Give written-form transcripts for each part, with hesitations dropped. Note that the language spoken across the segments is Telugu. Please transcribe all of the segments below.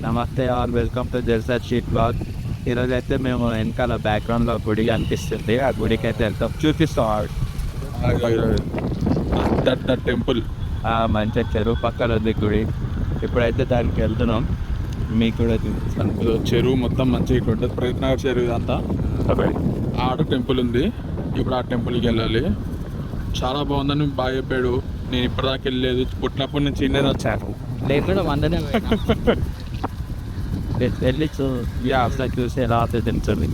నమస్తే all, welcome to Jalsa sheet blog. ఈరోజు అయితే మేము వెనకాల బ్యాక్గ్రౌండ్లో గుడి అనిపిస్తుంది, ఆ గుడికి అయితే వెళ్తాం, చూపిస్తాం. టెంపుల్ మంచిగా చెరువు పక్కన ఉంది గుడి. ఇప్పుడైతే దానికి వెళ్తున్నాం, మీకు కూడా చూపిస్తాను. చెరువు మొత్తం మంచిగా ఇక్కడ ఉంటుంది, ప్రయత్నగర్ చెరువు ఇదంతా. ఆడ టెంపుల్ ఉంది, ఇప్పుడు ఆ టెంపుల్కి వెళ్ళాలి. చాలా బాగుందని బాగా చెప్పాడు. నేను ఇప్పటిదాకా వెళ్ళలేదు, పుట్టినప్పటి నుంచి నేను వచ్చాను. నేను కూడా వందనే వెళ్ళి చూసి ఎలా అవుతుంది తెలుస్తుంది.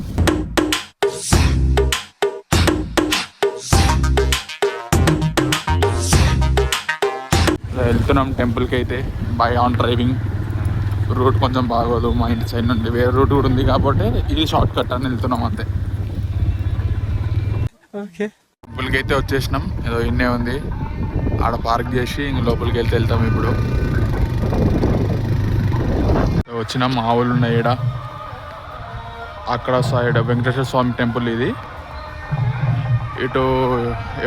వెళ్తున్నాం టెంపుల్కి అయితే. By on driving. రూట్ కొంచెం బాగోదు, మా ఇంటి సైడ్ నుండి వేరే రూట్ కూడా ఉంది కాబట్టి ఇది షార్ట్ కట్ అని వెళ్తున్నాం అంతే. ఓకే, టెంపుల్కి అయితే వచ్చేసినాం. ఏదో ఇన్నే ఉంది, ఆడ పార్క్ చేసి ఇంక లోపలికి వెళ్తాం. ఇప్పుడు వచ్చినాం, మా ఊళ్ళు ఉన్నాయి ఈడ. అక్కడ సైడ్ వెంకటేశ్వర స్వామి టెంపుల్ ఇది. ఇటు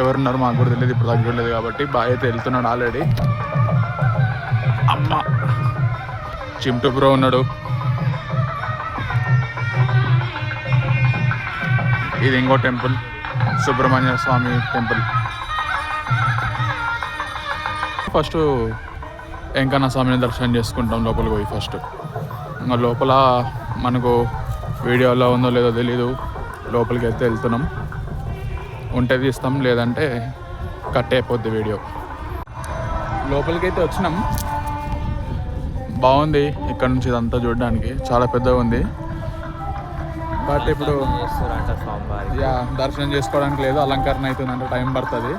ఎవరున్నారు మాకు కూడా తెలియదు, ఇప్పుడు దగ్గర లేదు కాబట్టి. బాగా అయితే వెళ్తున్నాడు ఆల్రెడీ. అమ్మ చింటూ బ్రో ఉన్నాడు. ఇది ఇంకో టెంపుల్, సుబ్రహ్మణ్య స్వామి టెంపుల్. ఫస్ట్ వెంకన్న స్వామిని దర్శనం చేసుకుంటాం లోపలికి పోయి. ఫస్ట్ ఇంకా లోపల మనకు వీడియోలో ఉందో లేదో తెలీదు, లోపలికి అయితే వెళ్తున్నాం. ఉంటే తీస్తాం, లేదంటే కట్ అయిపోద్ది వీడియో. లోపలికి అయితే వచ్చినాం, బాగుంది. ఇక్కడ నుంచి ఇదంతా చూడడానికి చాలా పెద్దగా ఉంది. బట్ ఇప్పుడు దర్శనం చేసుకోవడానికి లేదు, అలంకరణ అవుతుందంటే టైం పడుతుంది.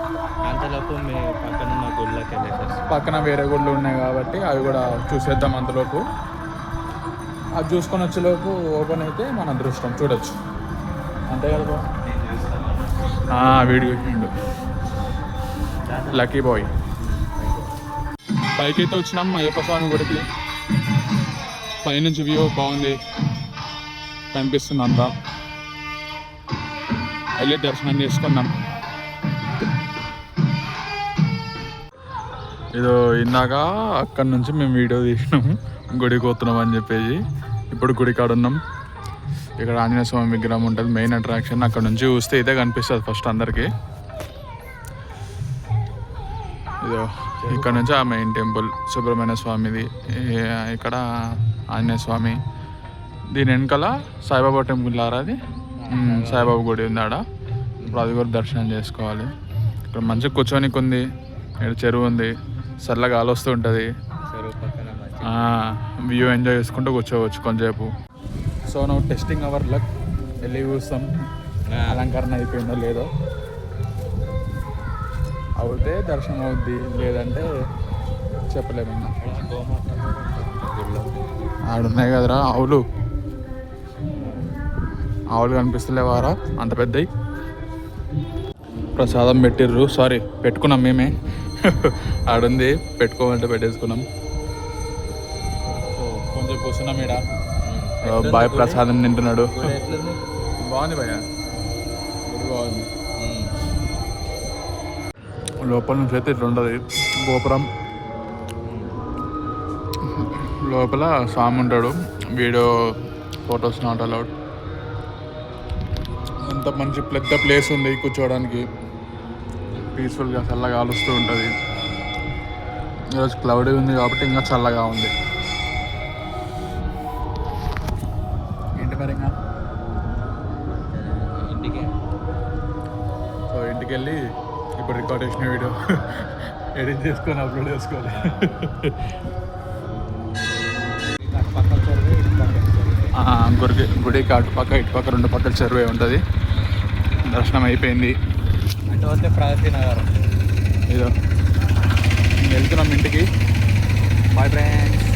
అంతలోపు మీ పక్కన గుళ్ళకి వెళ్ళేసి పక్కన వేరే గుళ్ళు ఉన్నాయి కాబట్టి అవి కూడా చూసేద్దాం అంతలోపు. అది చూసుకొని వచ్చేలోపు ఓపెన్ అయితే మన అదృష్టం, చూడొచ్చు. అంతే కదా, వీడియో చూసిండు లక్కీ బాయ్. పైకి అయితే వచ్చినాం అయ్యప్ప స్వామి గుడికి. పైనుంచి వ్యూ బాగుంది, కనిపిస్తుంది అంతా. వెళ్ళి దర్శనం చేసుకున్నాం. ఏదో ఇందాక అక్కడి నుంచి మేము వీడియో తీసినాము, గుడికి పోతున్నాం అని చెప్పేసి. ఇప్పుడు గుడి కాడ ఉన్నాం. ఇక్కడ ఆంజనేయ స్వామి విగ్రహం ఉంటుంది, మెయిన్ అట్రాక్షన్. అక్కడ నుంచి చూస్తే ఇదే కనిపిస్తుంది ఫస్ట్ అందరికీ. ఇదో ఇక్కడ నుంచి ఆ మెయిన్ టెంపుల్ సుబ్రహ్మణ్య స్వామిది. ఇక్కడ ఆంజనేయ స్వామి, దీని వెనకాల సాయిబాబా టెంపుల్ లారా అది. సాయిబాబా గుడి ఉంది ఆడ. ఇప్పుడు అది కూడా దర్శనం చేసుకోవాలి. ఇక్కడ మంచిగా కూర్చోనికి ఉంది, ఇక్కడ చెరువు ఉంది, చల్లగా గాలి వస్తూ ఉంటుంది. వ్యూ ఎంజాయ్ చేసుకుంటూ కూర్చోవచ్చు కొంచెంసేపు. సో నువ్వు టెస్టింగ్ అవర్ లక్, వెళ్ళి చూస్తాం అలంకరణ అయిపోయిందో లేదో. అవుతే దర్శనం అవుద్ది, లేదంటే చెప్పలేము. ఆడున్నాయి కదరా ఆవులు, ఆవులు కనిపిస్తలేవారా అంత పెద్దవి. ప్రసాదం పెట్టిర్రు, సారీ పెట్టుకున్నాం మేమే. ఆడుంది, పెట్టుకోమంటే పెట్టేసుకున్నాం. సో కొంచెం కూర్చున్నాం ఈడ. బాయ్ ప్రసాదం తింటున్నాడు. బాగుంది భయ్య, బాగుంది. లోపల నుంచి అయితే ఇట్లా ఉంటుంది గోపురం. లోపల స్వామి ఉంటాడు. Video photos not allowed. అంత మంచి పెద్ద ప్లేస్ ఉంది కూర్చోవడానికి, పీస్ఫుల్గా చల్లగా ఆలుస్తూ ఉంటుంది. ఈరోజు క్లౌడీ ఉంది కాబట్టి ఇంకా చల్లగా ఉంది. ఏంటి మరి ఇంకా సో ఇంటికి వెళ్ళి ఇప్పుడు రికార్డ్ చేసిన వీడియో ఎడిట్ చేసుకొని అప్లోడ్ చేసుకోవాలి. గుడికి అటుపక్క ఇటుపక్క రెండు పక్కల చెరువే ఉంటుంది. దర్శనం అయిపోయింది. అంటే ప్రగతి నగర్. ఇదో వెళ్తున్నాం ఇంటికి. Bye friends.